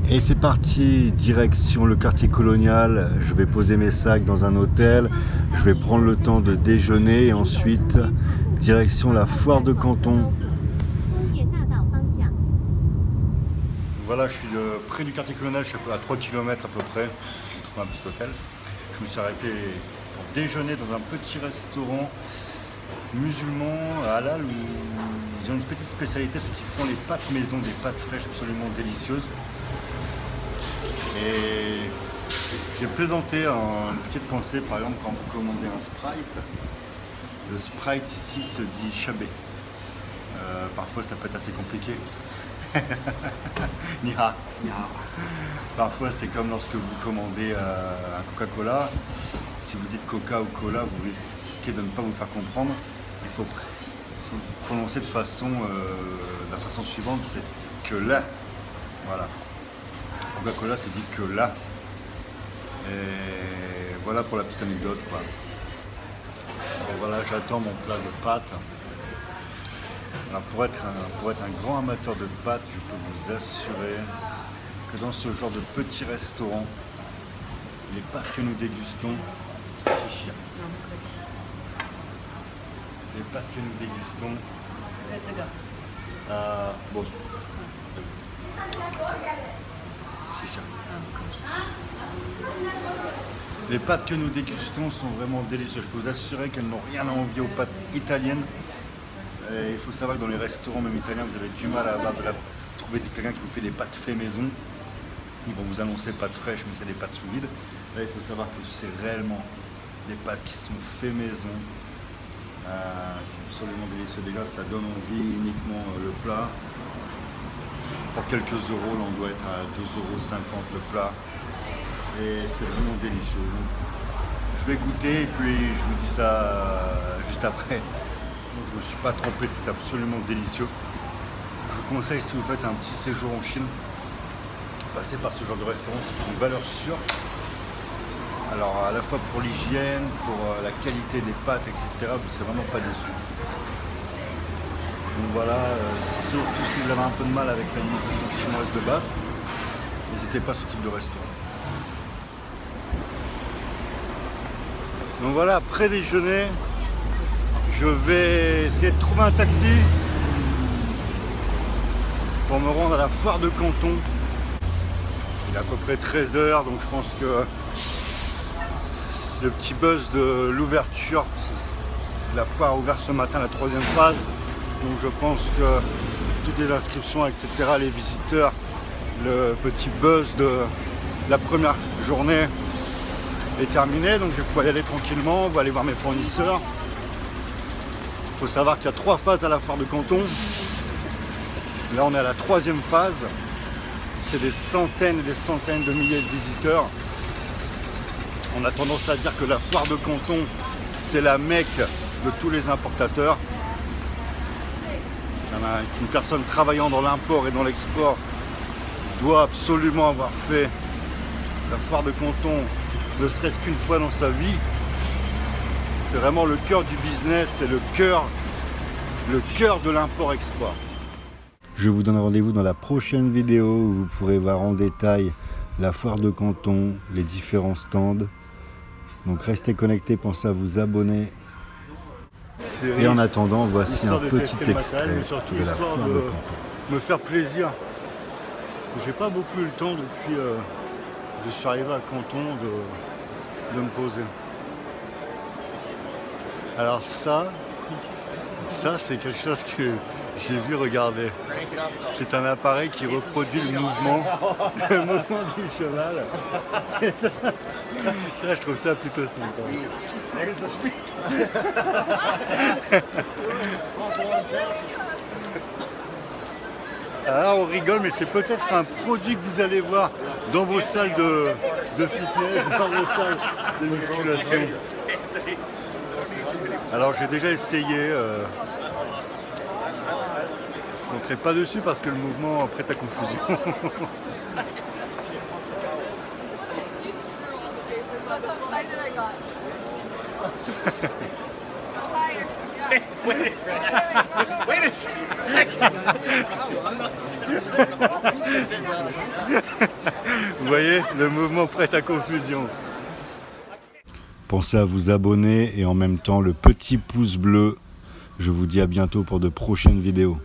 Et c'est parti, direction le quartier colonial. Je vais poser mes sacs dans un hôtel. Je vais prendre le temps de déjeuner et ensuite direction la foire de Canton. Voilà, je suis près du quartier colonial, je suis à 3 km à peu près. J'ai trouvé un petit hôtel. Je me suis arrêté pour déjeuner dans un petit restaurant musulman halal où ils ont une petite spécialité, c'est qu'ils font les pâtes maison, des pâtes fraîches absolument délicieuses. Et j'ai plaisanté une petite pensée, par exemple, quand vous commandez un Sprite. Le Sprite ici se dit chabé. Parfois ça peut être assez compliqué. Niha. Parfois c'est comme lorsque vous commandez un Coca-Cola. Si vous dites Coca ou Cola, vous risquez de ne pas vous faire comprendre. Il faut prononcer de la façon suivante, c'est que là. Voilà. Coca-Cola se dit que là. Et voilà pour la petite anecdote, quoi. Et voilà, j'attends mon plat de pâtes. Alors pour être un grand amateur de pâtes, je peux vous assurer que dans ce genre de petit restaurant, les pâtes que nous dégustons, les pâtes que nous dégustons, bon, les pâtes que nous dégustons sont vraiment délicieuses. Je peux vous assurer qu'elles n'ont rien à envier aux pâtes italiennes. Et il faut savoir que dans les restaurants, même italiens, vous avez du mal à trouver quelqu'un qui vous fait des pâtes fait maison. Ils vont vous annoncer pâtes fraîches, mais c'est des pâtes sous vide. Là, il faut savoir que c'est réellement des pâtes qui sont fait maison. C'est absolument délicieux. Déjà, ça donne envie uniquement le plat. Pour quelques euros, là, on doit être à 2,50 € le plat. Et c'est vraiment délicieux. Donc, je vais goûter et puis je vous dis ça juste après. Donc, je ne me suis pas trompé, c'est absolument délicieux. Je vous conseille, si vous faites un petit séjour en Chine, passez par ce genre de restaurant, c'est une valeur sûre. Alors à la fois pour l'hygiène, pour la qualité des pâtes, etc., vous ne serez vraiment pas déçus. Donc voilà, surtout si vous avez un peu de mal avec l'alimentation chinoise de base, n'hésitez pas à ce type de restaurant. Donc voilà, après déjeuner, je vais essayer de trouver un taxi pour me rendre à la foire de Canton. Il est à peu près 13 h, donc je pense que le petit buzz de l'ouverture, la foire a ouvert ce matin, la 3e phase. Donc je pense que toutes les inscriptions, etc., les visiteurs, le petit buzz de la première journée est terminé. Donc je vais pouvoir y aller tranquillement, on va aller voir mes fournisseurs. Il faut savoir qu'il y a 3 phases à la foire de Canton. Là on est à la 3e phase. C'est des centaines et des centaines de milliers de visiteurs. On a tendance à dire que la foire de Canton, c'est la Mecque de tous les importateurs. Une personne travaillant dans l'import et dans l'export doit absolument avoir fait la foire de Canton, ne serait-ce qu'une fois dans sa vie. C'est vraiment le cœur du business, c'est le cœur de l'import-export. Je vous donne rendez-vous dans la prochaine vidéo où vous pourrez voir en détail la foire de Canton, les différents stands. Donc restez connectés, pensez à vous abonner. Et en attendant, voici un petit extrait de la foire de Canton. Me faire plaisir. J'ai pas beaucoup eu le temps depuis que je suis arrivé à Canton de me poser. Alors ça c'est quelque chose que j'ai vu regarder. C'est un appareil qui reproduit le mouvement du cheval. Ça, je trouve ça plutôt sympa. Alors on rigole, mais c'est peut-être un produit que vous allez voir dans vos salles de fitness, dans vos salles de musculation. Alors j'ai déjà essayé. Je ne montrerai pas dessus parce que le mouvement prête à confusion. Wait a second. Vous voyez, le mouvement prête à confusion. Pensez à vous abonner et en même temps le petit pouce bleu. Je vous dis à bientôt pour de prochaines vidéos.